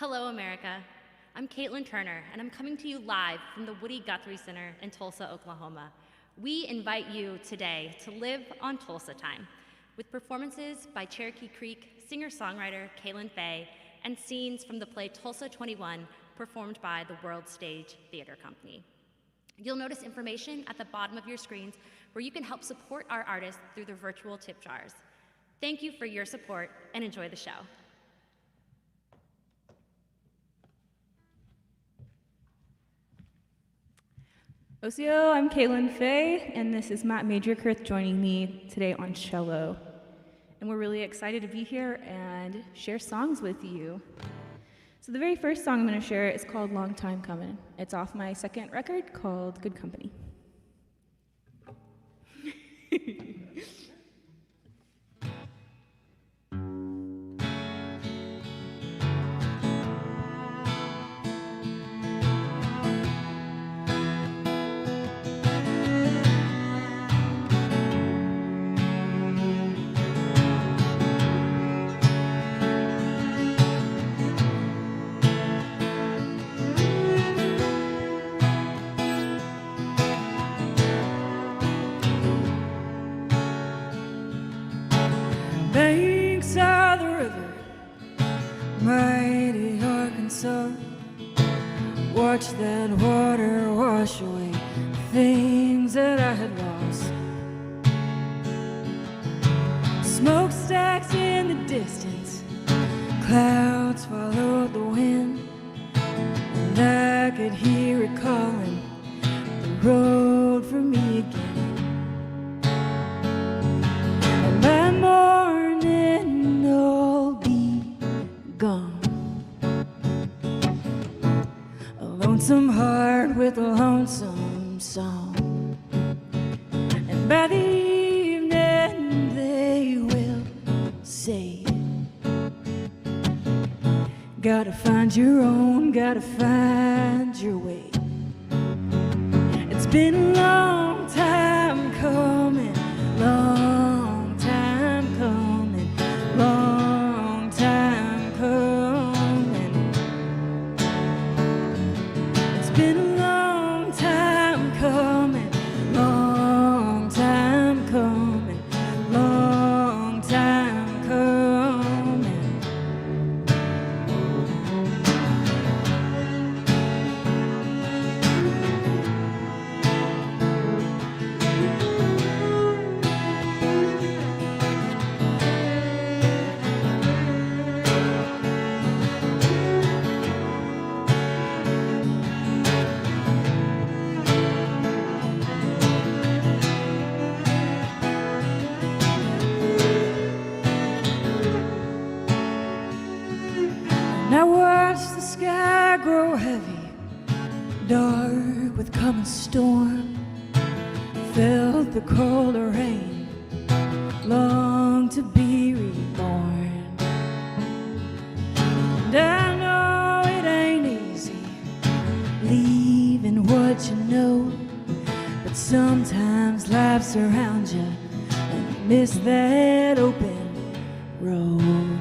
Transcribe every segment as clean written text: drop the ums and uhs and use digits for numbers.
Hello, America. I'm Caitlin Turner, and I'm coming to you live from the Woody Guthrie Center in Tulsa, Oklahoma. We invite you today to live on Tulsa Time, with performances by Cherokee Creek singer-songwriter Kalyn and scenes from the play Tulsa 21, performed by the World Stage Theater Company. You'll notice information at the bottom of your screens where you can help support our artists through the virtual tip jars. Thank you for your support, and enjoy the show. Osio, I'm Kalyn Faye, and this is Matt Majorkirth joining me today on cello. And we're really excited to be here and share songs with you. So the very first song I'm going to share is called Long Time Comin'. It's off my second record called Good Company. Banks of the river, mighty Arkansas. Watch that water wash away things that I had lost. Smokestacks in the distance, clouds followed the wind, and I could hear it calling the road for me again. Lonesome heart with a lonesome song, and by the evening they will say, gotta find your own, gotta find your way. It's been a long time coming, long time coming, long time coming. It's been a long time coming, long time coming, long time coming. And I watched the sky grow heavy, dark with coming storm. Felt the cold rain, longed to be reborn. And I know it ain't easy leaving what you know, but sometimes life surrounds you and you miss that open road.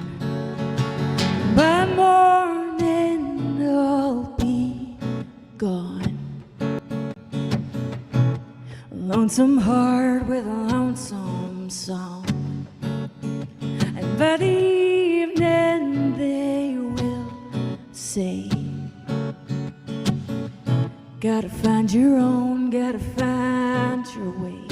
By morning I'll be gone. A lonesome heart with a lonesome song, and by the evening they will say, gotta find your own, gotta find your way.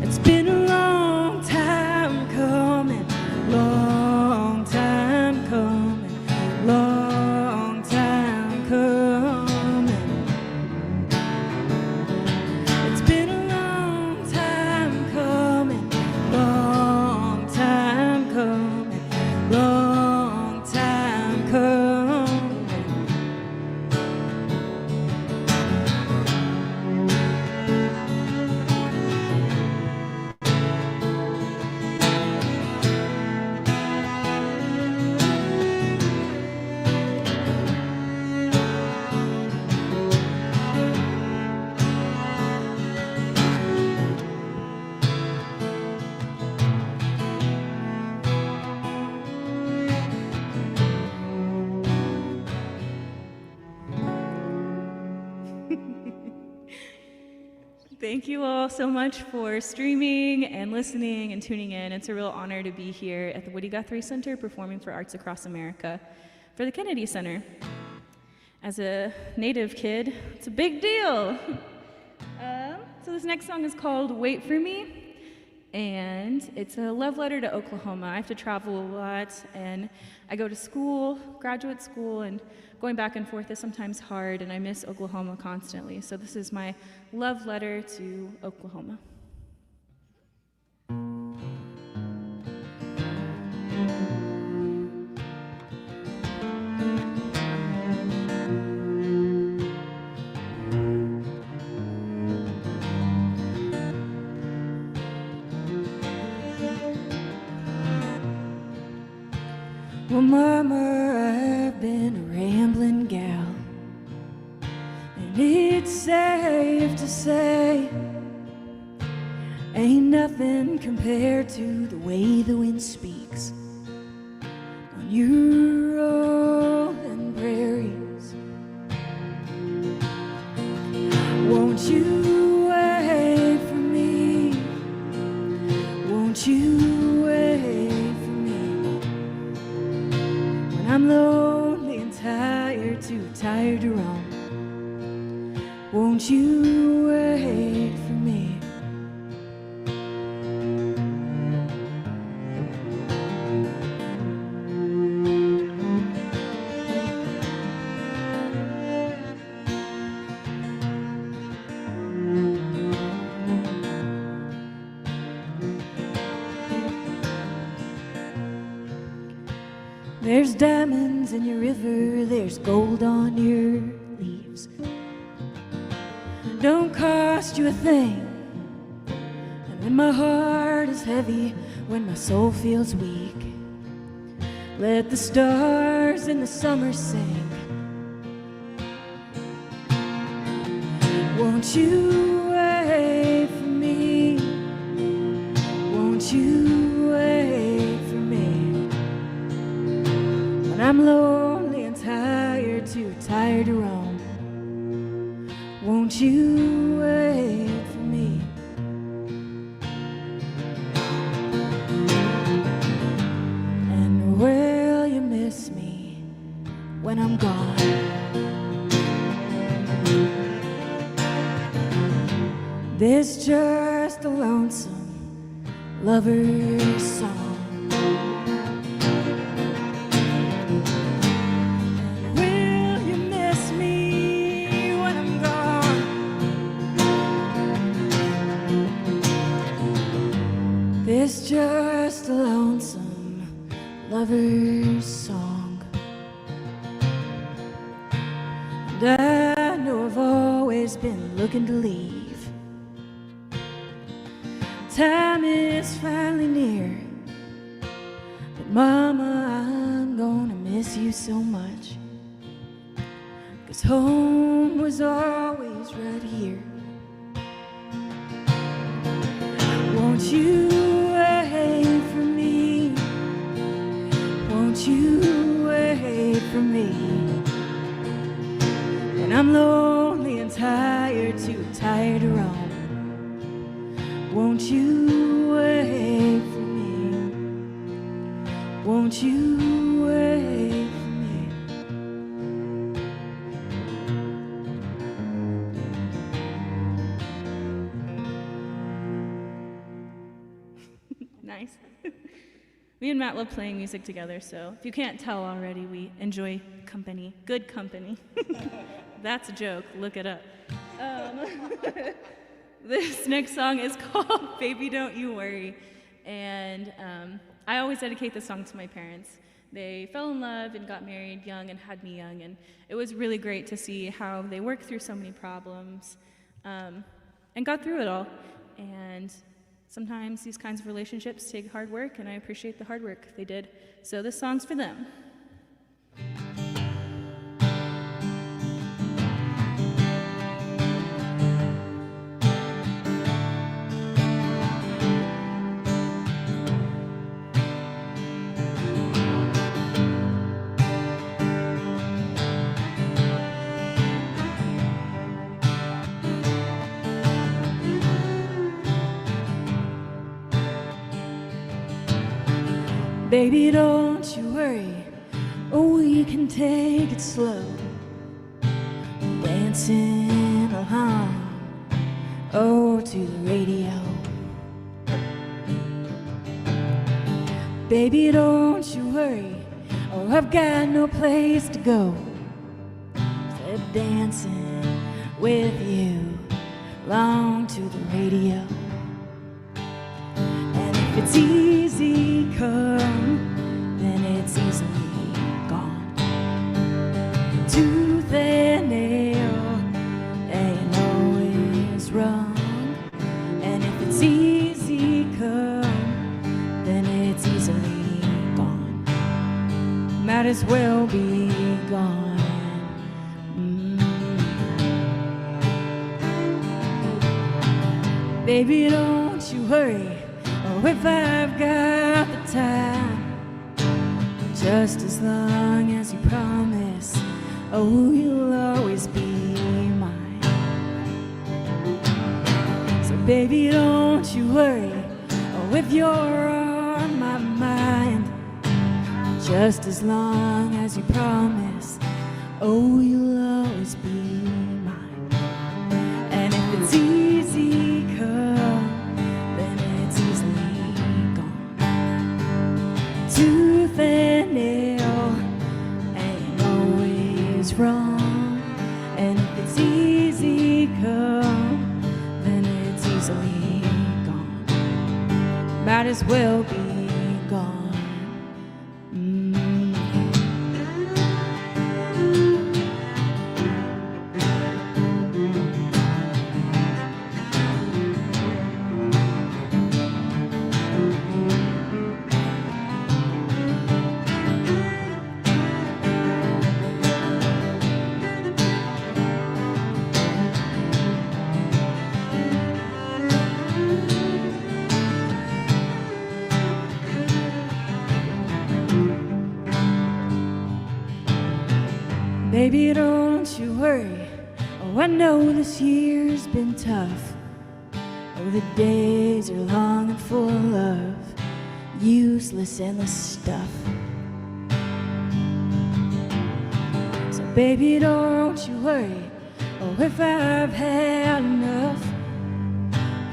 It's been a long time coming, long time coming, long time coming. It's been a long time coming, long time coming, long time coming. Thank you all so much for streaming and listening and tuning in. It's a real honor to be here at the Woody Guthrie Center performing for Arts Across America for the Kennedy Center. As a Native kid, it's a big deal. So this next song is called Wait For Me, and it's a love letter to Oklahoma. I have to travel a lot, and I go to school, graduate school, and going back and forth is sometimes hard, and I miss Oklahoma constantly. So this is my love letter to Oklahoma. Well, Mama, I've been a rambling gal, and it's safe to say ain't nothing compared to the way the wind speaks on your rolling prairies. Won't you wait for me? Won't you wait for me? When I'm lonely and tired, too tired to roam, won't you wait for me? There's diamonds in your river, there's gold on your leaves. Don't cost you a thing. And when my heart is heavy, when my soul feels weak, let the stars in the summer sing. Won't you wait for me? Won't you wait for me? When I'm lonely and tired, too tired to roam, won't you wait for me? And will you miss me when I'm gone? This just a lonesome lover's song. Will you miss me when I'm gone? This just a lonesome lover's song. And I know I've always been looking to leave. Time is finally near, but Mama, I'm gonna miss you so much, 'cause home was always right here. Won't you wait for me? Won't you wait for me? When I'm lonely and tired, too tired to roam, won't you wait for me? Won't you wait for me? Nice. Me and Matt love playing music together, so if you can't tell already, we enjoy company, good company. That's a joke, look it up. This next song is called Baby Don't You Worry, and I always dedicate this song to my parents. They fell in love and got married young and had me young, and it was really great to see how they worked through so many problems and got through it all. And sometimes these kinds of relationships take hard work, and I appreciate the hard work they did. So this song's for them. Baby, don't you worry, oh, we can take it slow. Dancing along, oh, to the radio. Baby, don't you worry, oh, I've got no place to go. Except dancing with you along to the radio. And if it's easy come, then it's easily gone. Tooth and nail ain't always wrong. And if it's easy come, then it's easily gone. Might as well be gone. Baby, don't you worry, oh, if I've got the time, just as long as you promise, oh, you'll always be mine. So baby, don't you worry, oh, if you're on my mind, just as long as you promise, oh, you'll always be mine. And if it's easy come, then it's easily gone. Tooth and nail ain't always wrong. And if it's easy come, then it's easily gone. Might as well be gone. Baby, don't you worry, oh, I know this year's been tough. Oh, the days are long and full of useless, endless stuff. So baby, don't you worry, oh, if I've had enough.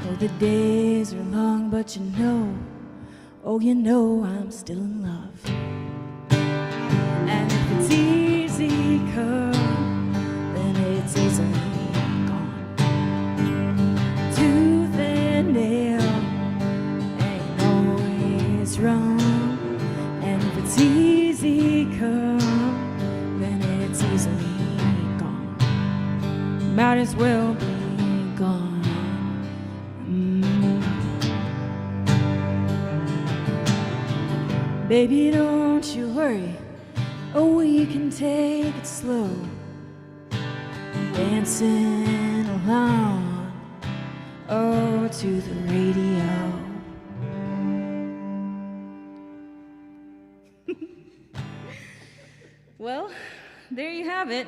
Oh, the days are long, but you know, oh, you know I'm still in love. And if it's easy come, then it's easily gone. Tooth and nail ain't always wrong. And if it's easy come, then it's easily gone. Might as well be gone. Baby, don't you worry, oh, we can take it slow. Dancing along, oh, to the radio. Well, there you have it.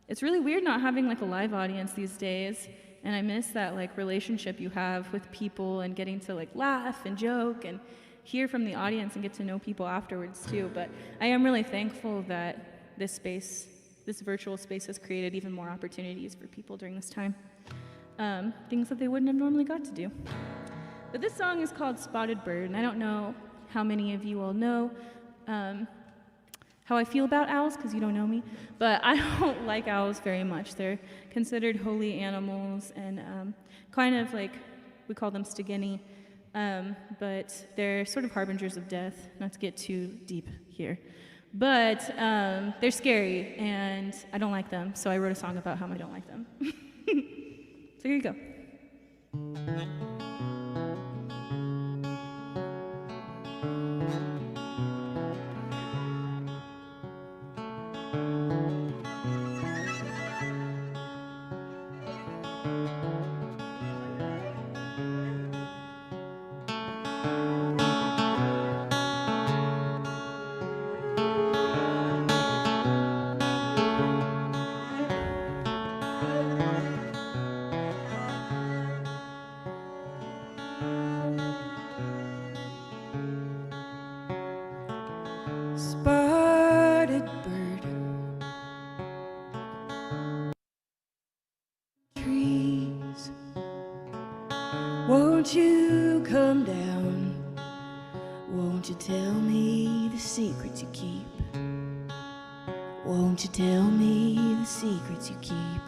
It's really weird not having like a live audience these days, and I miss that like relationship you have with people and getting to like laugh and joke and hear from the audience and get to know people afterwards too. But I am really thankful that this space, this virtual space, has created even more opportunities for people during this time. Things that they wouldn't have normally got to do. But this song is called Spotted Bird, and I don't know how many of you all know how I feel about owls, because you don't know me, but I don't like owls very much. They're considered holy animals and kind of like, we call them stigini, but they're sort of harbingers of death, not to get too deep here. But they're scary, and I don't like them, so I wrote a song about how I don't like them. So here you go. won't you come down? Won't you tell me the secrets you keep? Won't you tell me the secrets you keep?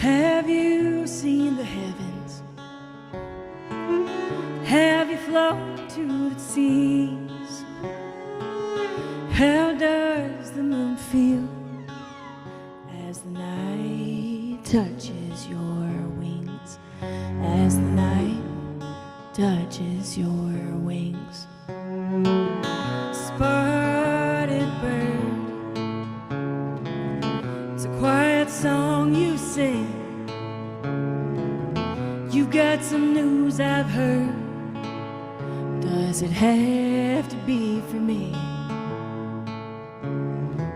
Have you seen the heavens? Have you flown to the seas? How does the moon feel as the night touches your wings? As the night touches your wings. Spotted bird, it's a quiet song you sing. You've got some news I've heard. Does it have to be for me?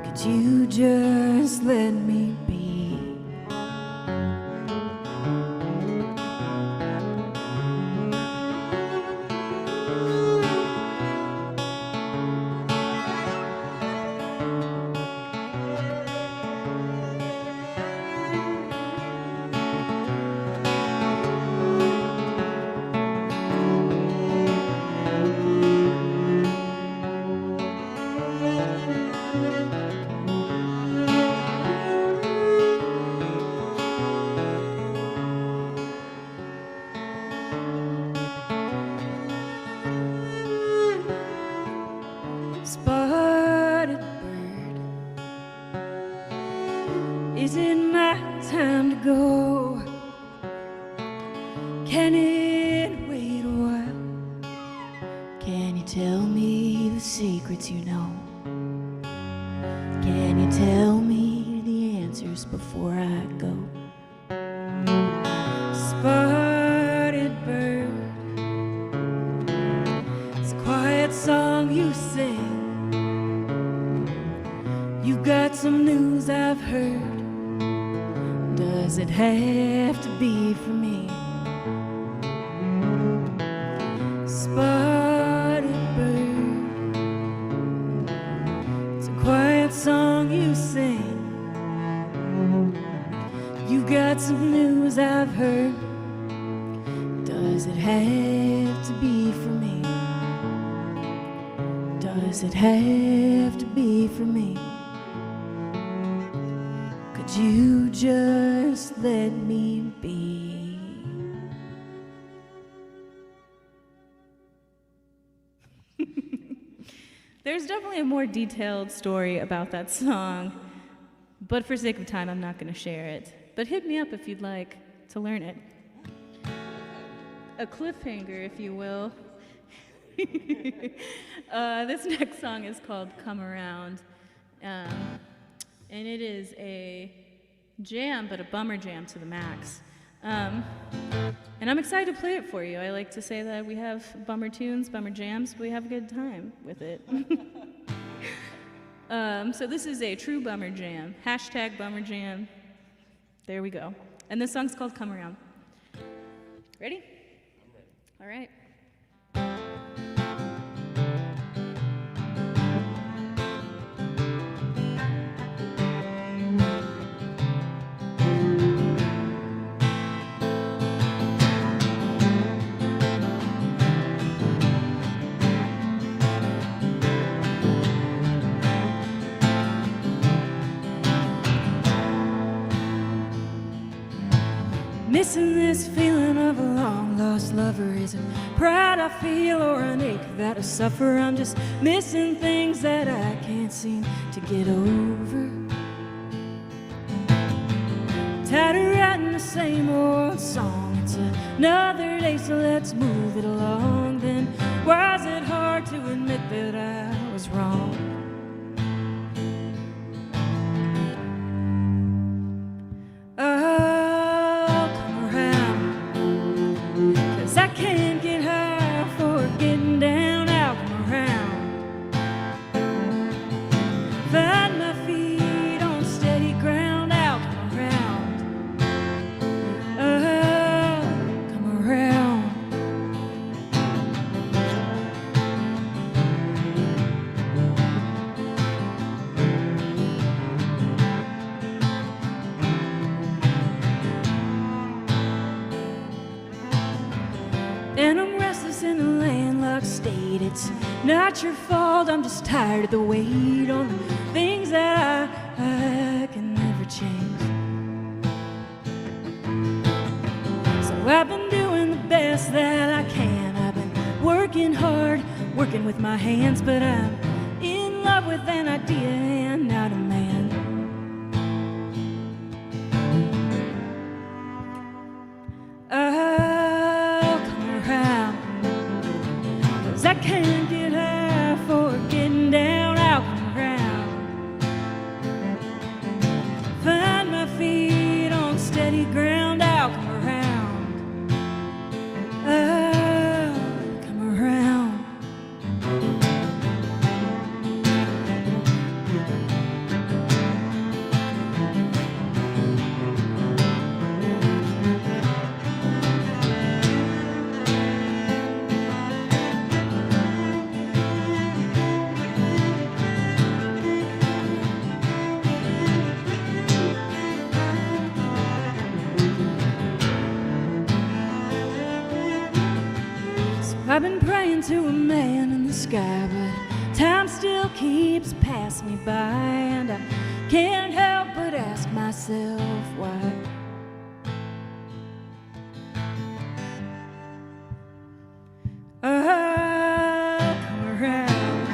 Could you just let me be? Spotted bird, is it my time to go? Can it wait a while? Can you tell me the secrets you know? Can you tell me the answers before I go? Spotted bird, it's a quiet song you sing. You got some news I've heard. Does it have to be for me? Spotted bird, it's a quiet song you sing. You got some news I've heard. Does it have to be for me? Does it have to be for me? Could you just let me be? There's definitely a more detailed story about that song, but for sake of time, I'm not going to share it. But hit me up if you'd like to learn it. A cliffhanger, if you will. This next song is called Come Around. And it is a jam, but a bummer jam to the max. And I'm excited to play it for you. I like to say that we have bummer tunes, bummer jams, but we have a good time with it. So this is a true bummer jam. Hashtag bummer jam. There we go. And this song's called Come Around. Ready? All right. Missing this feeling of a long-lost lover. Is it pride I feel or an ache that I suffer? I'm just missing things that I can't seem to get over. Tired of writing the same old song. It's another day, so let's move it along. Then why is it hard to admit that I was wrong? Find my feet on steady ground. I'll it's not your fault. I'm just tired of the weight on the things that I can never change. So I've been doing the best that I can. I've been working hard, working with my hands, but I'm in love with an idea and not a man. I'll come around, 'cause I can't get high for getting down. I'll come around, find my feet on steady ground. I'll come around, I'll come around. I've been praying to a man in the sky, but time still keeps passing me by, and I can't help but ask myself why. I'll come around,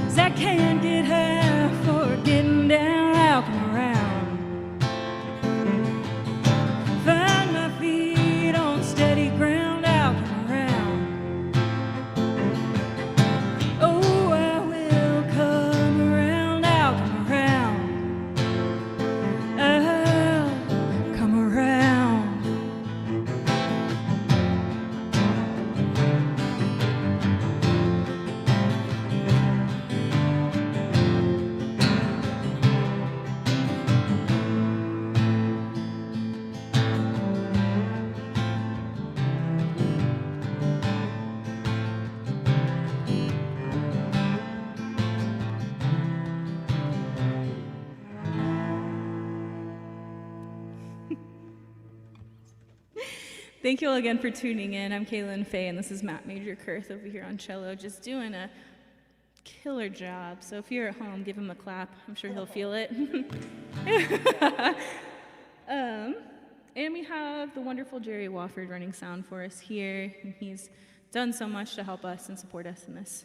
'cause I can't get high for getting down. I'll come around, find my feet on steady ground. Thank you all again for tuning in. I'm Kalyn Faye, and this is Matt Major Kurth over here on cello, just doing a killer job. So if you're at home, give him a clap. I'm sure he'll feel it. And we have the wonderful Jerry Wofford running sound for us here, and he's done so much to help us and support us in this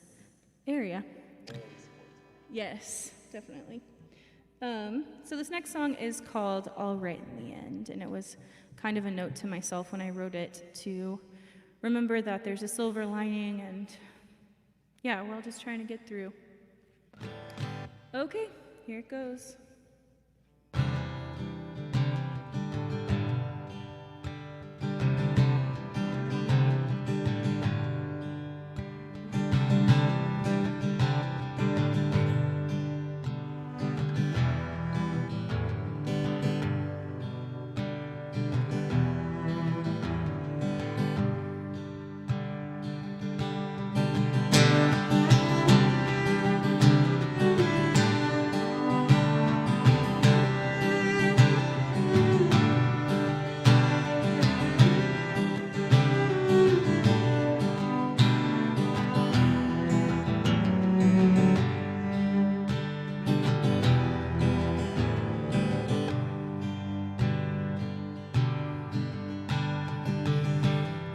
area. Yes, definitely. So this next song is called All Right in the End, and it was kind of a note to myself when I wrote it to remember that there's a silver lining, and yeah, we're all just trying to get through. Okay, here it goes.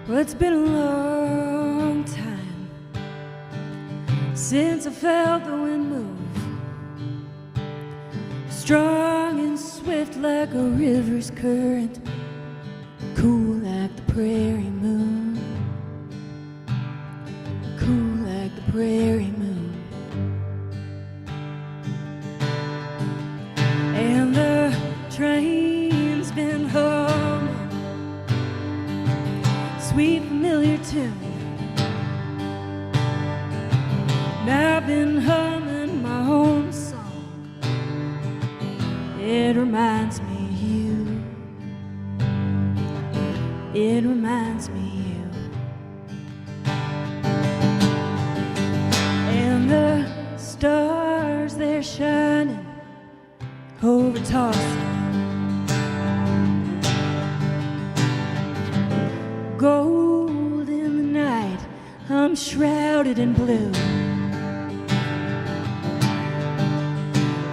Well, it's been a long time since I felt the wind move, strong and swift like a river's current, cool like the prairie moon, cool like the prairie moon. And the train's been humming sweet familiar tune, and I've been humming my own song. It reminds me of you. It reminds me of you. And the stars, they're shining over Tulsa, gold in the night. I'm sure shrouded in blue.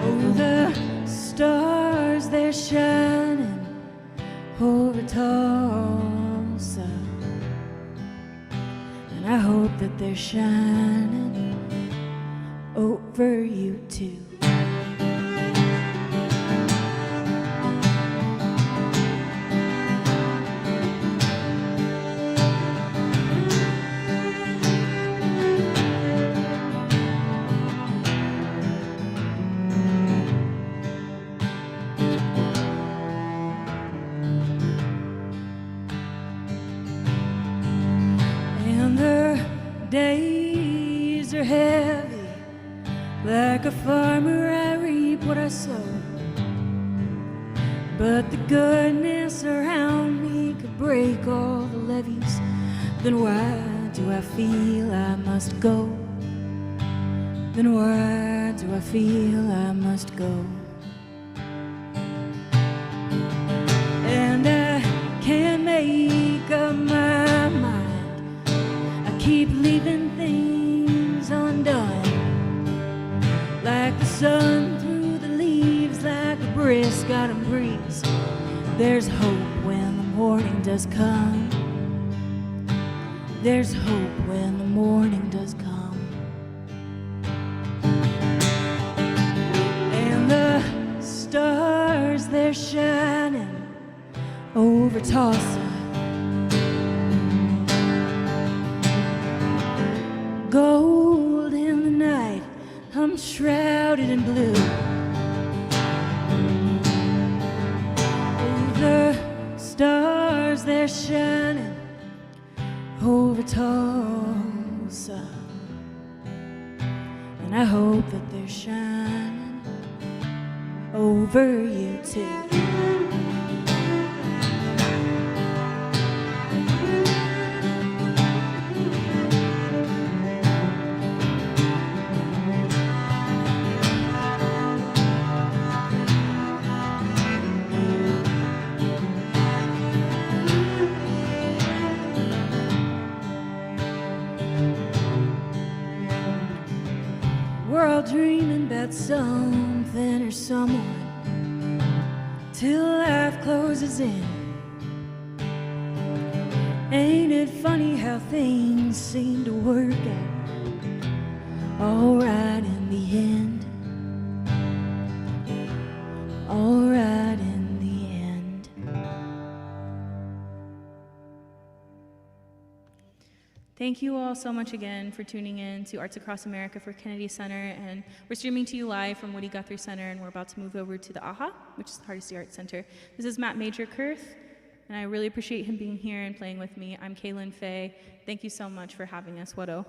Oh, the stars, they're shining over Tulsa, and I hope that they're shining over you too. And the days are heavy, like a farmer I reap what I sow. But the goodness around me could break all the levees. Then why do I feel I must go? Then why do I feel I must go? And I can't make up my mind. I keep leaving things undone, like the sun through the leaves, like a brisk autumn breeze. There's hope when the morning does come. There's hope when the morning does come. And the stars, they're shining over Tulsa. Gold in the night, I'm shrouded in blue. Oh, the stars, they're shining over Tulsa, and I hope that they're shining over you too. We're all dreaming about something or someone till life closes in. Ain't it funny how things seem to work out all right in the end? All right in the end. Thank you all so much again for tuning in to Arts Across America for Kennedy Center, and we're streaming to you live from Woody Guthrie Center, and we're about to move over to the AHA, which is the Hardesty Arts Center. This is Matt Major Kurth, and I really appreciate him being here and playing with me. I'm Kalyn Faye. Thank you so much for having us, Wodo.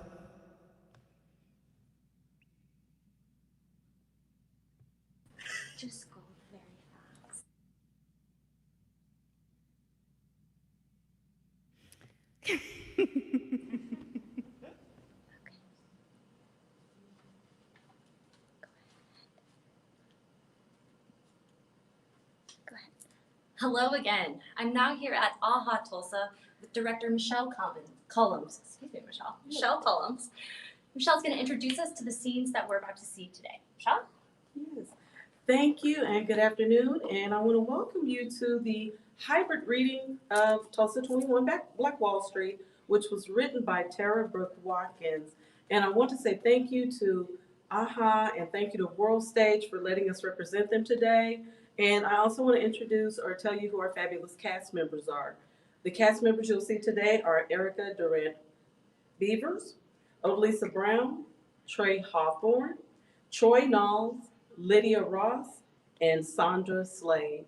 Just go very fast. Go ahead. Hello again. I'm now here at AHA Tulsa with director Michelle Collins. Excuse me, Michelle. Michelle Collins. Michelle's going to introduce us to the scenes that we're about to see today. Michelle? Yes. Thank you and good afternoon, and I want to welcome you to the hybrid reading of Tulsa 21 Black Wall Street, which was written by Tara Brooke Watkins. And I want to say thank you to AHA and thank you to World Stage for letting us represent them today. And I also want to introduce or tell you who our fabulous cast members are. The cast members you'll see today are Erica Durant Beavers, Odalisa Brown, Trey Hawthorne, Troy Knowles, Lydia Ross, and Sandra Slade.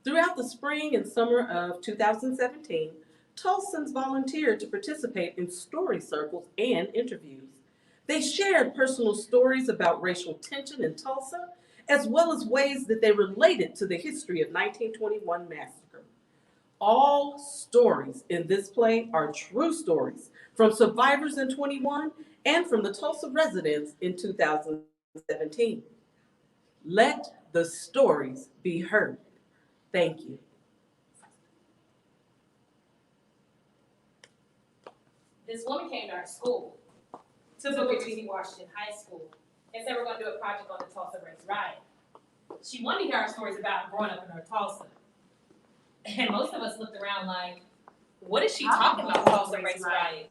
Throughout the spring and summer of 2017, Tulsans volunteered to participate in story circles and interviews. They shared personal stories about racial tension in Tulsa, as well as ways that they related to the history of 1921 massacre. All stories in this play are true stories from survivors in 21 and from the Tulsa residents in 2017. Let the stories be heard. Thank you. This woman came to our school, to Booker T. Washington High School, and said we're going to do a project on the Tulsa race riot. She wanted to hear our stories about growing up in North Tulsa. And most of us looked around like, what is she talking about, Tulsa race riot?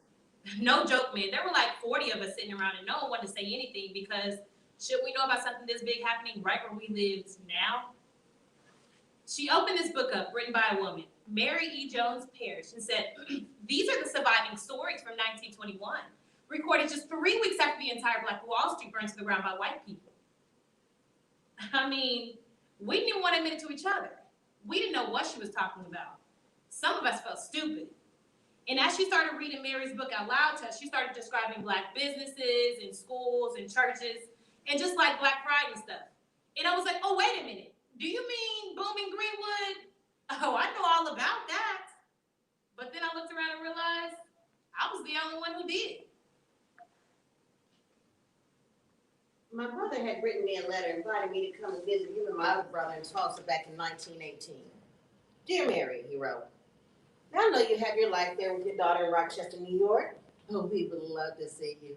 No joke, man. There were like 40 of us sitting around and no one wanted to say anything because should we know about something this big happening right where we lived now? She opened this book up, written by a woman, Mary E. Jones Parrish, and said, these are the surviving stories from 1921, recorded just 3 weeks after the entire Black Wall Street burned to the ground by white people. I mean, we didn't even want to admit it to each other. We didn't know what she was talking about. Some of us felt stupid. And as she started reading Mary's book out loud to us, she started describing Black businesses and schools and churches and just like Black pride and stuff. And I was like, oh, wait a minute. Do you mean booming Greenwood? Oh, I know all about that. But then I looked around and realized I was the only one who did. My brother had written me a letter inviting me to come and visit him and my other brother in Tulsa back in 1918. Dear Mary, he wrote, now I know you have your life there with your daughter in Rochester, New York. Oh, we would love to see you.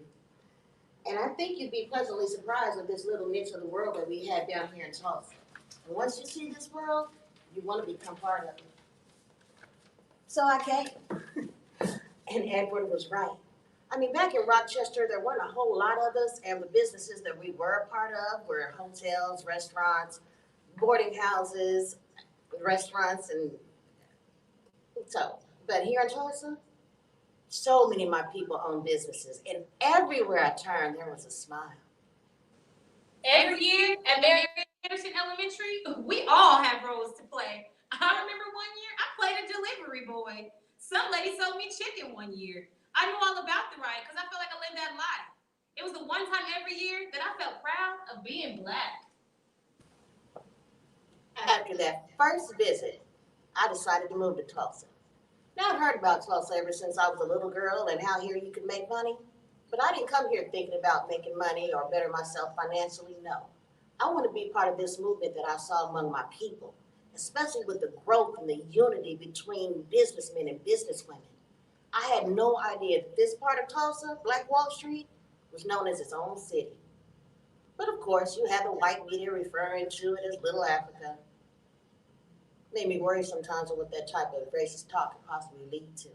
And I think you'd be pleasantly surprised with this little niche of the world that we have down here in Tulsa. And once you see this world, you want to become part of it. So I came. And Edward was right. I mean, back in Rochester, there weren't a whole lot of us, and the businesses that we were a part of were hotels, restaurants, boarding houses, restaurants, and so. But here in Tulsa, so many of my people own businesses, and everywhere I turned, there was a smile. Every year at Mary Anderson Elementary, we all had roles to play. I remember one year I played a delivery boy. Some lady sold me chicken one year. I knew all about the riot because I felt like I lived that life. It was the one time every year that I felt proud of being Black. After that first visit, I decided to move to Tulsa. Now, I've heard about Tulsa ever since I was a little girl and how here you could make money. But I didn't come here thinking about making money or better myself financially, no. I want to be part of this movement that I saw among my people, especially with the growth and the unity between businessmen and businesswomen. I had no idea that this part of Tulsa, Black Wall Street, was known as its own city. But of course, you have the white media referring to it as Little Africa. Made me worry sometimes of what that type of racist talk could possibly lead to.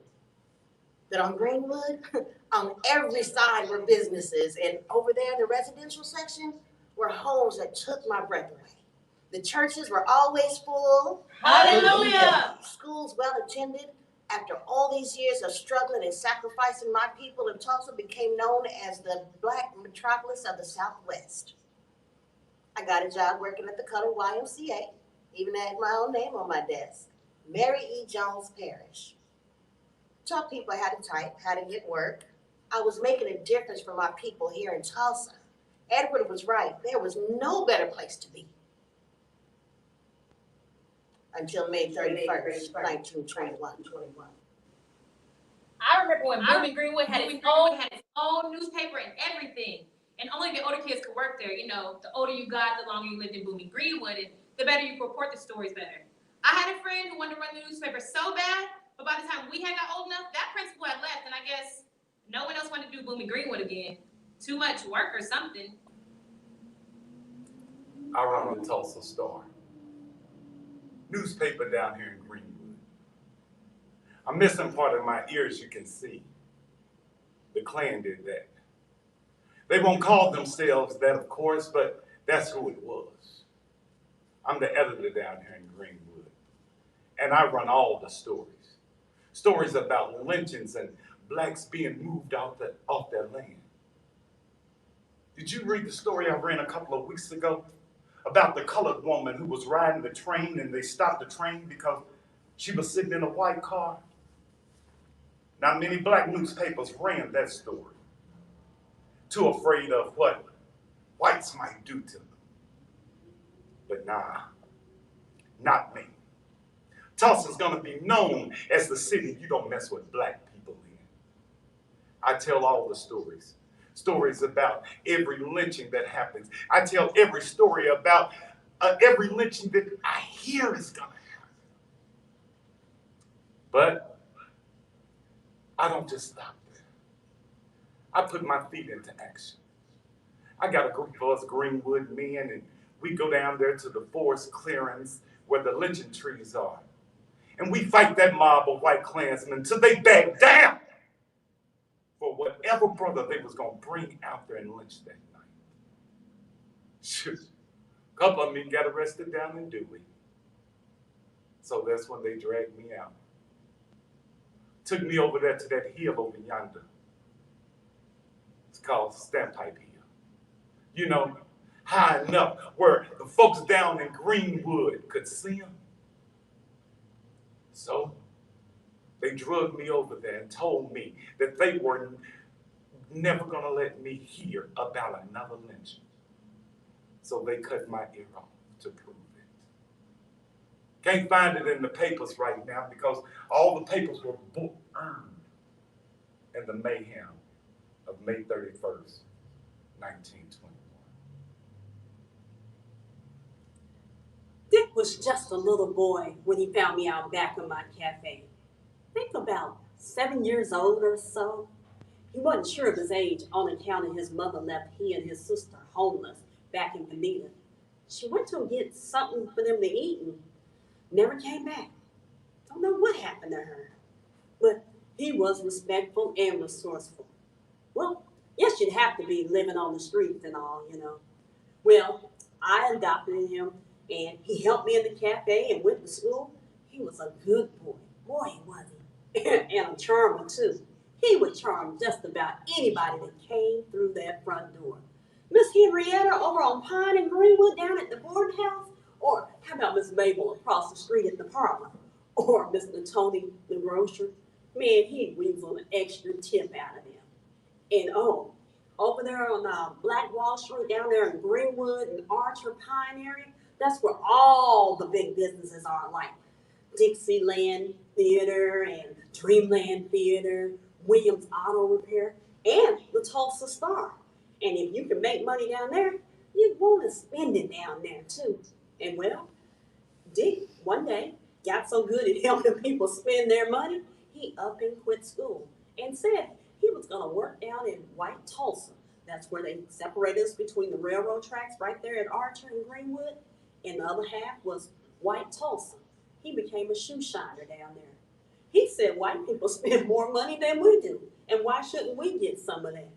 But on Greenwood, on every side were businesses, and over there in the residential section were homes that took my breath away. The churches were always full. Hallelujah! Schools well attended. After all these years of struggling and sacrificing, my people in Tulsa became known as the Black metropolis of the Southwest. I got a job working at the Colored YMCA, even had my own name on my desk, Mary E. Jones Parrish. Taught people how to type, how to get work. I was making a difference for my people here in Tulsa. Edward was right. There was no better place to be. Until May 31st, 1921. I remember when Booming Greenwood had its own newspaper and everything. And only the older kids could work there. You know, the older you got, the longer you lived in Booming Greenwood, and the better you could report the stories better. I had a friend who wanted to run the newspaper so bad, but by the time we had got old enough, that principal had left, and I guess no one else wanted to do Booming Greenwood again. Too much work or something. I run the Tulsa Star, newspaper down here in Greenwood. I'm missing part of my ear, as you can see. The Klan did that. They won't call themselves that, of course, but that's who it was. I'm the editor down here in Greenwood, and I run all the stories. Stories about lynchings and blacks being moved off their land. Did you read the story I ran a couple of weeks ago about the colored woman who was riding the train and they stopped the train because she was sitting in a white car? Not many black newspapers ran that story, too afraid of what whites might do to them. But nah, not me. Tulsa's gonna be known as the city you don't mess with black people in. I tell all the stories. Stories about every lynching that happens. I tell every story about every lynching that I hear is gonna happen. But I don't just stop there. I put my feet into action. I got a group of us Greenwood men, and we go down there to the forest clearings where the lynching trees are. And we fight that mob of white Klansmen till they back down for whatever brother they was gonna bring out there and lynch that night. Shoot, a couple of me got arrested down in Dewey. So that's when they dragged me out. Took me over there to that hill over yonder. It's called Standpipe Hill. You know, high enough where the folks down in Greenwood could see them. So they drugged me over there and told me that they were never gonna let me hear about another lynching. So they cut my ear off to prove it. Can't find it in the papers right now because all the papers were burned in the mayhem of May 31st, 1921. Dick was just a little boy when he found me out back in my cafe. Think about 7 years old or so. He wasn't sure of his age on account of his mother left he and his sister homeless back in Bonita. She went to get something for them to eat and never came back. Don't know what happened to her. But he was respectful and resourceful. Well, yes, you'd have to be living on the streets and all, you know. Well, I adopted him and he helped me in the cafe and went to school. He was a good boy. Boy, he was he. And a charmer, too. He would charm just about anybody that came through that front door. Miss Henrietta over on Pine and Greenwood down at the boarding house? Or how about Miss Mabel across the street at the parlor? Or Mr. Tony, the grocer? Man, he'd weasel an extra tip out of them. And oh, over there on Black Wall Street, down there in Greenwood and Archer Pine area, that's where all the big businesses are, like Dixieland Theater and Dreamland Theater, Williams Auto Repair, and the Tulsa Star. And if you can make money down there, you'd want to spend it down there too. And well, Dick one day got so good at helping people spend their money, he up and quit school and said he was going to work down in White Tulsa. That's where they separated us between the railroad tracks right there at Archer and Greenwood, and the other half was White Tulsa. He became a shoe shiner down there. He said white people spend more money than we do, and why shouldn't we get some of that?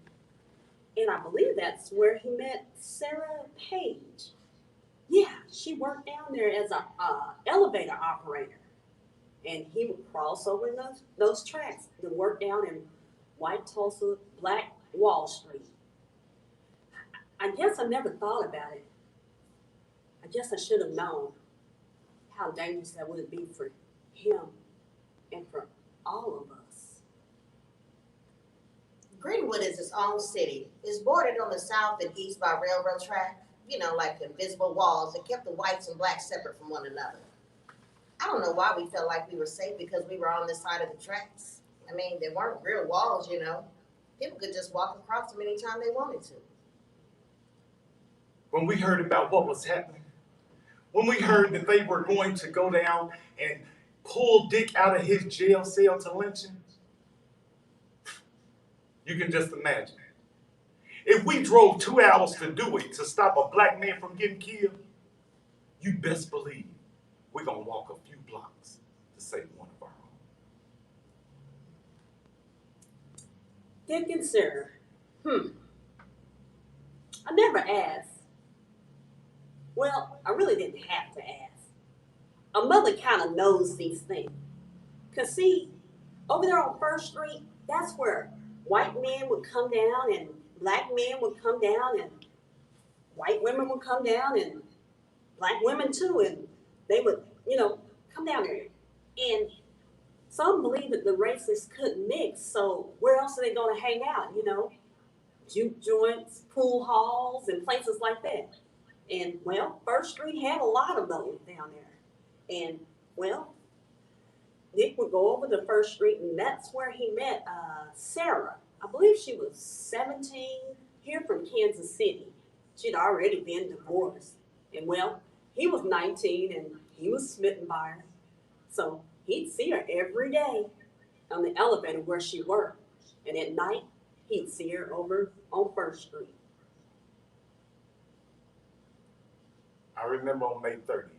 And I believe that's where he met Sarah Page. Yeah, she worked down there as a elevator operator, and he would cross over those tracks to work down in White Tulsa, Black Wall Street. I guess I never thought about it. I guess I should have known how dangerous that would be for him and for all of us. Greenwood is its own city. It's bordered on the south and east by railroad track, you know, like invisible walls that kept the whites and blacks separate from one another. I don't know why we felt like we were safe because we were on this side of the tracks. I mean, there weren't real walls, you know. People could just walk across them anytime they wanted to. When we heard about what was happening, when we heard that they were going to go down and pull Dick out of his jail cell to lynch him, you can just imagine. If we drove 2 hours to do it, to stop a black man from getting killed, you best believe we're going to walk a few blocks to save one of our own. Dick and Sarah. I never asked. Well, I really didn't have to ask. A mother kind of knows these things. Because see, over there on First Street, that's where white men would come down and black men would come down and white women would come down and black women too. And they would, you know, come down there. And some believe that the races couldn't mix, so where else are they going to hang out, you know? Juke joints, pool halls, and places like that. And, well, First Street had a lot of those down there. And, well, Dick would go over to First Street, and that's where he met Sarah. I believe she was 17, here from Kansas City. She'd already been divorced. And, well, he was 19, and he was smitten by her. So he'd see her every day on the elevator where she worked. And at night, he'd see her over on First Street. I remember on May 30th,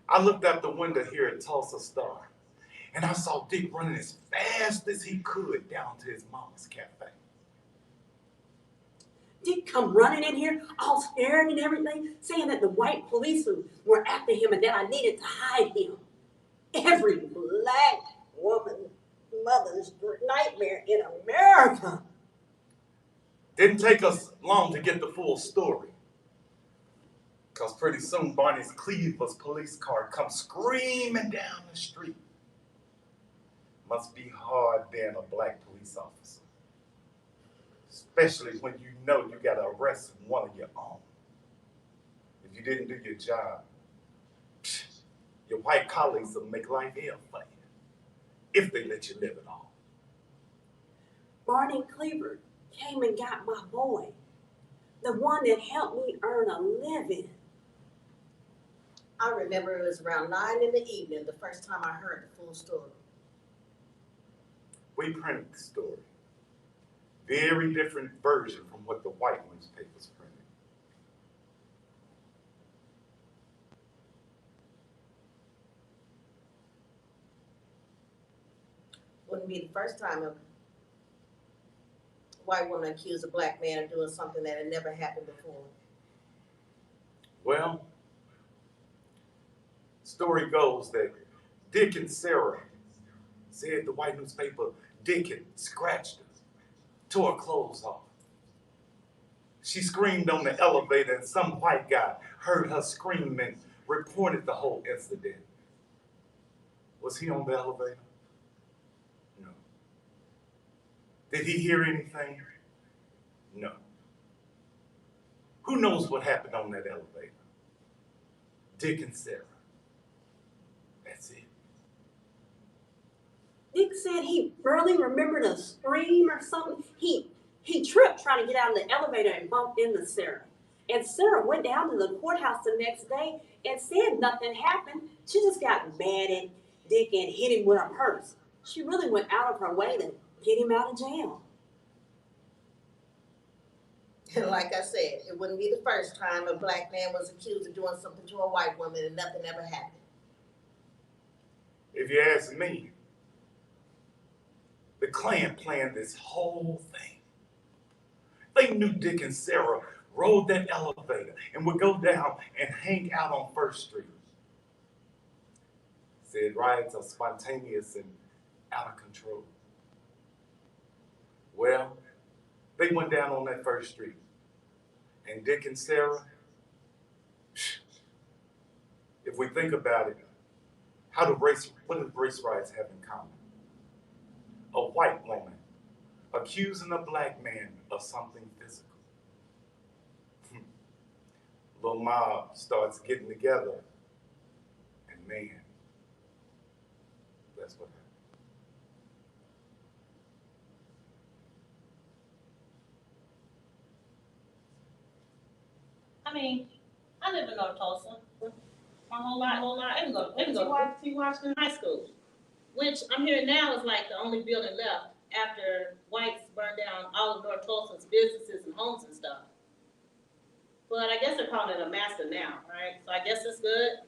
I looked out the window here at Tulsa Star, and I saw Dick running as fast as he could down to his mama's cafe. Dick come running in here, all scared and everything, saying that the white policemen were after him and that I needed to hide him. Every black woman mother's nightmare in America. Didn't take us long to get the full story, because pretty soon Barney's Cleaver's police car comes screaming down the street. Must be hard being a black police officer, especially when you know you got to arrest one of your own. If you didn't do your job, your white colleagues will make life hell for you, if they let you live at all. Barney Cleaver came and got my boy, the one that helped me earn a living. I remember it was around 9 in the evening the first time I heard the full story. We printed the story. Very different version from what the white newspapers printed. Wouldn't be the first time a white woman accused a black man of doing something that had never happened before. Well, story goes that Dick and Sarah said the white newspaper Dick had scratched her, tore her clothes off. She screamed on the elevator and some white guy heard her scream and reported the whole incident. Was he on the elevator? No. Did he hear anything? No. Who knows what happened on that elevator? Dick and Sarah. That's it. Dick said he barely remembered a scream or something. He tripped trying to get out of the elevator and bumped into Sarah. And Sarah went down to the courthouse the next day and said nothing happened. She just got mad at Dick and hit him with her purse. She really went out of her way to get him out of jail. And like I said, it wouldn't be the first time a black man was accused of doing something to a white woman and nothing ever happened. If you ask me, the Klan planned this whole thing. They knew Dick and Sarah rode that elevator and would go down and hang out on First Street. Said riots are spontaneous and out of control. Well, they went down on that First Street. And Dick and Sarah, if we think about it, what do race riots have in common? A white woman accusing a black man of something physical. Little mob starts getting together, and man, that's what happened. I mean, I live in North Tulsa. My whole life. I didn't go to Washington High School, which I'm hearing now is like the only building left after whites burned down all of North Tulsa's businesses and homes and stuff. But I guess they're calling it a master now, right? So I guess it's good.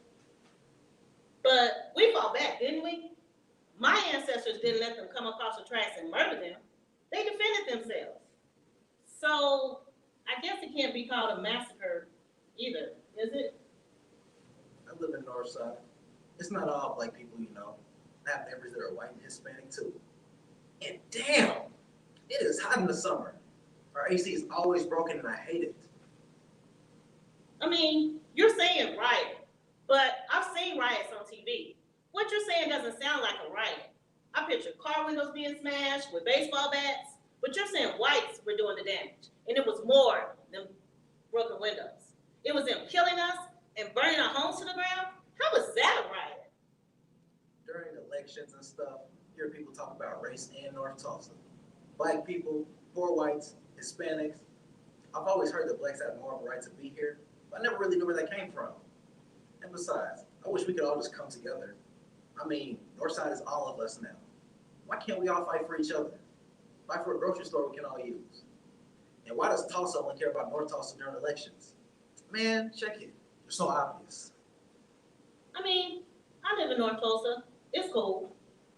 But we fought back, didn't we? My ancestors didn't let them come across the tracks and murder them. They defended themselves. So I guess it can't be called a massacre either, is it? I live in North Side. It's not all black people, you know. I have neighbors that are white and Hispanic too. And damn, it is hot in the summer. Our AC is always broken and I hate it. I mean, you're saying riot, but I've seen riots on TV. What you're saying doesn't sound like a riot. I picture car windows being smashed with baseball bats, but you're saying whites were doing the damage. And it was more than broken windows. It was them killing us and burning our homes to the ground. How was that a riot? During elections and stuff, you hear people talk about race in North Tulsa. Black people, poor whites, Hispanics. I've always heard that blacks have more of a right to be here, but I never really knew where that came from. And besides, I wish we could all just come together. I mean, Northside is all of us now. Why can't we all fight for each other? Buy for a grocery store we can all use. And why does Tulsa only care about North Tulsa during elections? Man, check it. It's so obvious. I mean, I live in North Tulsa. It's cool.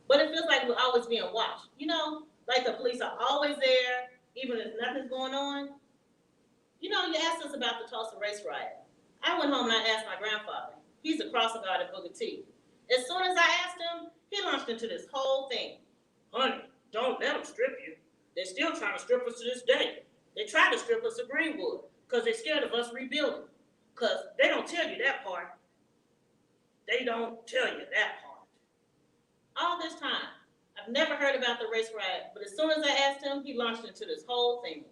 But it feels like we're always being watched. You know, like the police are always there, even if nothing's going on. You know, you asked us about the Tulsa race riot. I went home and I asked my grandfather. He's a crossing guard at Booker T. As soon as I asked him, he launched into this whole thing. Honey, don't let them strip you. They're still trying to strip us to this day. They tried to strip us of Greenwood because they're scared of us rebuilding. Because they don't tell you that part. They don't tell you that part. All this time, I've never heard about the race riot, but as soon as I asked him, he launched into this whole thing.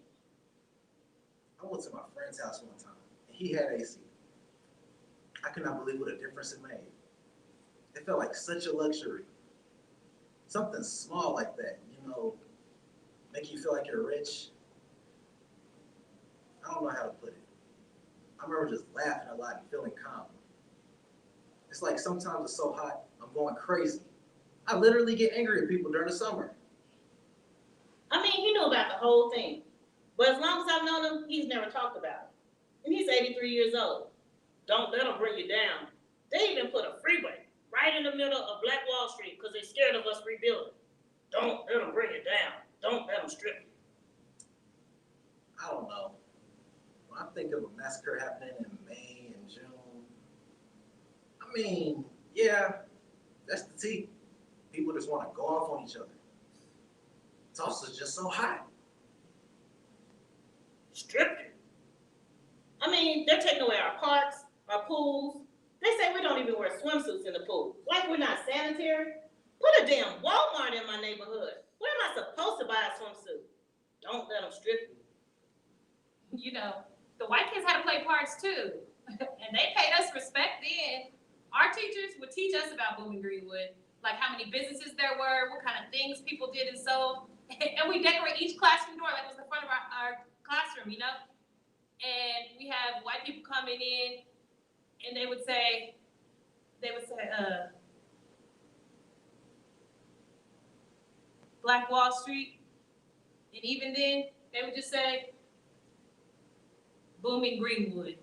I went to my friend's house one time, and he had AC. I could not believe what a difference it made. It felt like such a luxury. Something small like that, you know, make you feel like you're rich. I don't know how to put it. I remember just laughing a lot and feeling calm. It's like sometimes it's so hot, I'm going crazy. I literally get angry at people during the summer. I mean, he knew about the whole thing. But as long as I've known him, he's never talked about it. And he's 83 years old. Don't let them bring you down. They even put a freeway right in the middle of Black Wall Street because they're scared of us rebuilding. Don't let them bring you down. Don't let them strip you. I don't know. When I think of a massacre happening in May and June, I mean, yeah, that's the tea. People just want to go off on each other. Tulsa's just so hot. Strip you. I mean, they're taking away our parks, our pools. They say we don't even wear swimsuits in the pool. Like we're not sanitary. Put a damn Walmart in my neighborhood. Where am I supposed to buy a swimsuit? Don't let them strip you. You know, the white kids had to play parts too. And they paid us respect then. Our teachers would teach us about Booming Greenwood, like how many businesses there were, what kind of things people did and sold. And we decorate each classroom door like it was the front of our classroom, you know? And we have white people coming in and they would say, Black Wall Street. And even then, they would just say, Booming Greenwood.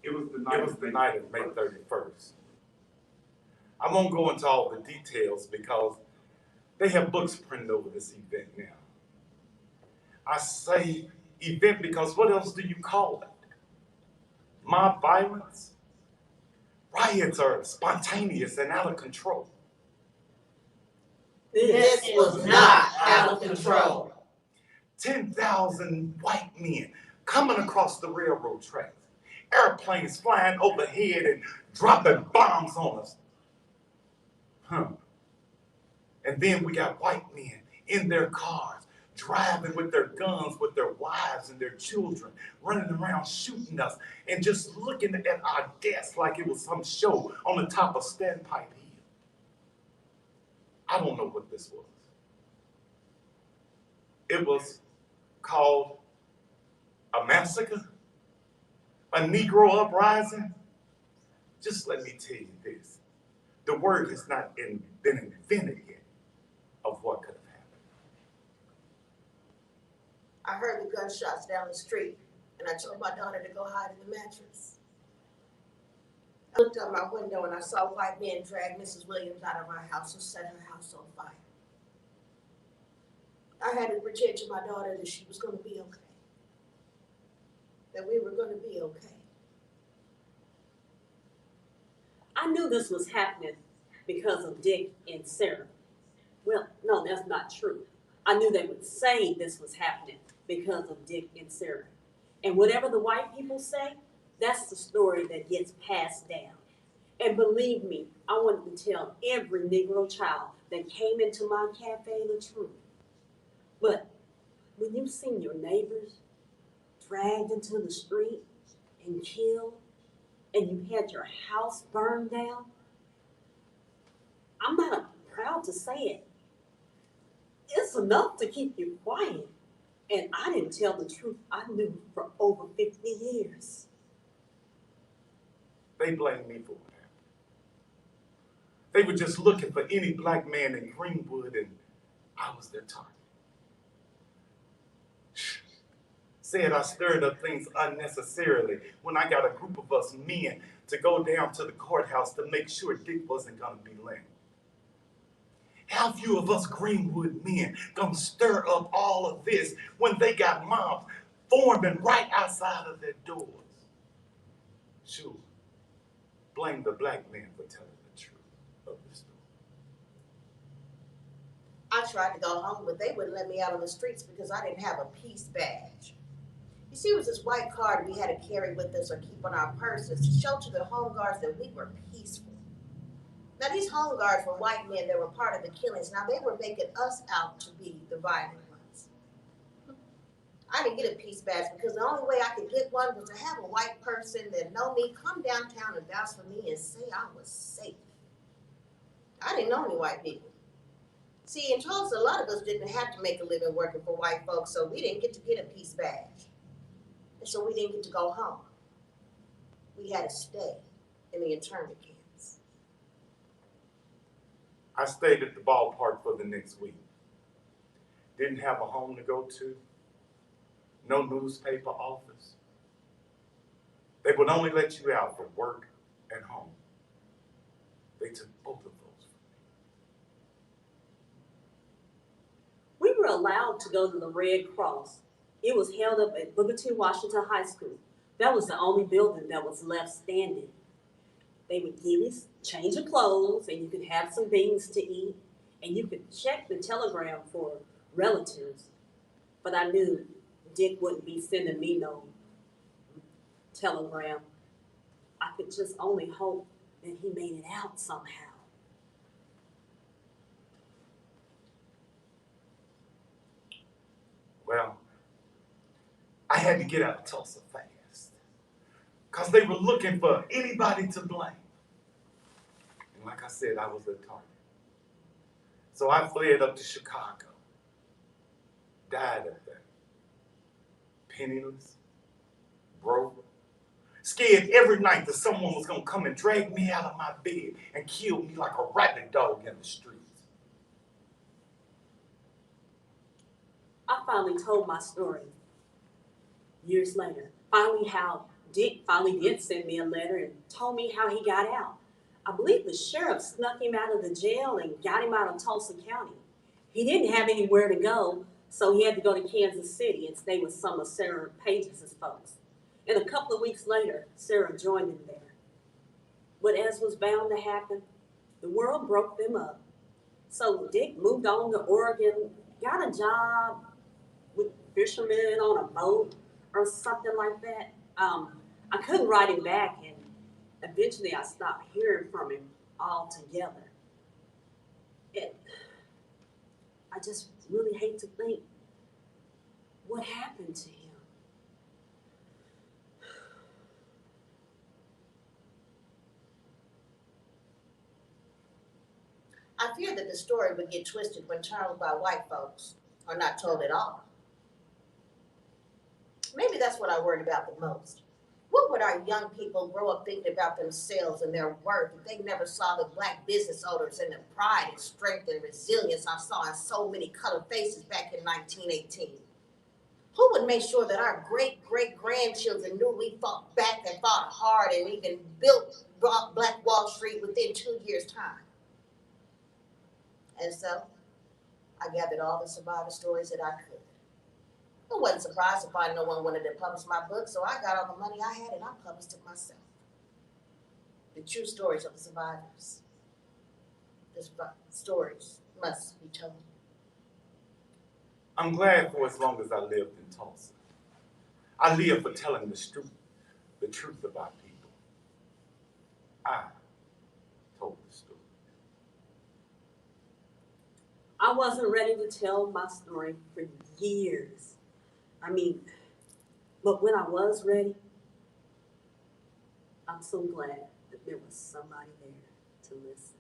It was the night of May 31st. I won't go into all the details because they have books printed over this event now. I say event because what else do you call it? Mob violence? Riots are spontaneous and out of control. This was not out of control. 10,000 white men coming across the railroad tracks. Airplanes flying overhead and dropping bombs on us. And then we got white men in their cars, driving with their guns, with their wives and their children, running around shooting us and just looking at our desks like it was some show on the top of Standpipe Hill. I don't know what this was. It was called a massacre, a Negro uprising. Just let me tell you this. The word has not been invented yet of what could have happened. I heard the gunshots down the street, and I told my daughter to go hide in the mattress. I looked out my window and I saw white men drag Mrs. Williams out of our house and set her house on fire. I had to pretend to my daughter that she was going to be okay, that we were going to be okay. I knew this was happening because of Dick and Sarah. Well, no, that's not true. I knew they would say this was happening because of Dick and Sarah. And whatever the white people say, that's the story that gets passed down. And believe me, I wanted to tell every Negro child that came into my cafe the truth. But when you've seen your neighbors dragged into the street and killed, and you had your house burned down, I'm not proud to say it. It's enough to keep you quiet. And I didn't tell the truth I knew for over 50 years. They blame me for what happened. They were just looking for any black man in Greenwood, and I was their target. Said I stirred up things unnecessarily when I got a group of us men to go down to the courthouse to make sure Dick wasn't gonna be lynched. How few of us Greenwood men gonna stir up all of this when they got mobs forming right outside of their doors? Sure, blame the black man for telling the truth of the story. I tried to go home, but they wouldn't let me out on the streets because I didn't have a peace badge. You see, it was this white card we had to carry with us or keep on our purses to show to the home guards that we were peaceful. Now, these home guards were white men that were part of the killings. Now, they were making us out to be the violent ones. I didn't get a peace badge because the only way I could get one was to have a white person that know me come downtown and vouch for me and say I was safe. I didn't know any white people. See, in Tulsa, a lot of us didn't have to make a living working for white folks, so we didn't get to get a peace badge. And so we didn't get to go home. We had to stay in the internment camps. I stayed at the ballpark for the next week. Didn't have a home to go to, no newspaper office. They would only let you out for work and home. They took both of those. We were allowed to go to the Red Cross. It was held up at Booker T. Washington High School. That was the only building that was left standing. They would give you a change of clothes, and you could have some things to eat, and you could check the telegram for relatives. But I knew Dick wouldn't be sending me no telegram. I could just only hope that he made it out somehow. Well, I had to get out of Tulsa fast because they were looking for anybody to blame. And like I said, I was a target. So I fled up to Chicago, died up there, penniless, broke, scared every night that someone was going to come and drag me out of my bed and kill me like a rabid dog in the streets. I finally told my story years later. Finally, how Dick finally did send me a letter and told me how he got out. I believe the sheriff snuck him out of the jail and got him out of Tulsa County. He didn't have anywhere to go, so he had to go to Kansas City and stay with some of Sarah Page's folks. And a couple of weeks later, Sarah joined him there. But as was bound to happen, the world broke them up. So Dick moved on to Oregon, got a job with fishermen on a boat or something like that. I couldn't write him back, and eventually I stopped hearing from him altogether. I just really hate to think what happened to him. I fear that the story would get twisted when told by white folks or not told at all. Maybe that's what I worried about the most. What would our young people grow up thinking about themselves and their worth if they never saw the black business owners and the pride and strength and resilience I saw in so many colored faces back in 1918? Who would make sure that our great-great-grandchildren knew we fought back and fought hard and even built Black Wall Street within 2 years' time? And so, I gathered all the survivor stories that I could. I wasn't surprised to find no one wanted to publish my book, so I got all the money I had and I published it myself. The true stories of the survivors. The stories must be told. I'm glad for as long as I lived in Tulsa. I lived for telling the truth about people. I told the story. I wasn't ready to tell my story for years. But when I was ready, I'm so glad that there was somebody there to listen.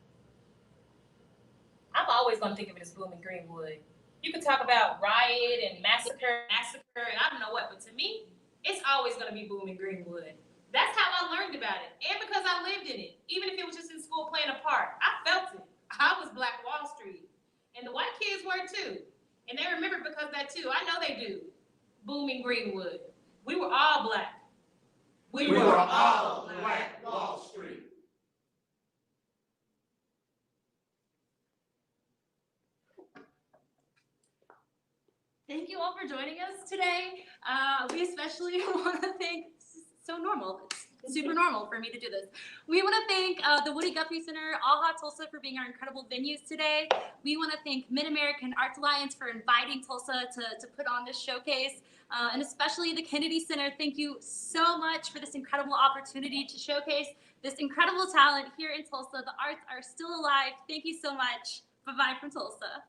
I'm always gonna think of it as booming Greenwood. You could talk about riot and massacre, and I don't know what, but to me, it's always gonna be booming Greenwood. That's how I learned about it, and because I lived in it. Even if it was just in school playing a part, I felt it. I was Black Wall Street, and the white kids were too, and they remember because of that too. I know they do. Booming Greenwood, we were all black. We were all Black Wall Street. Thank you all for joining us today. We especially want to thank, so normal, it's super normal for me to do this. We want to thank the Woody Guthrie Center, AHA Tulsa for being our incredible venues today. We want to thank Mid-American Arts Alliance for inviting Tulsa to put on this showcase, and especially the Kennedy Center. Thank you so much for this incredible opportunity to showcase this incredible talent here in Tulsa. The arts are still alive. Thank you so much. Bye-bye from Tulsa.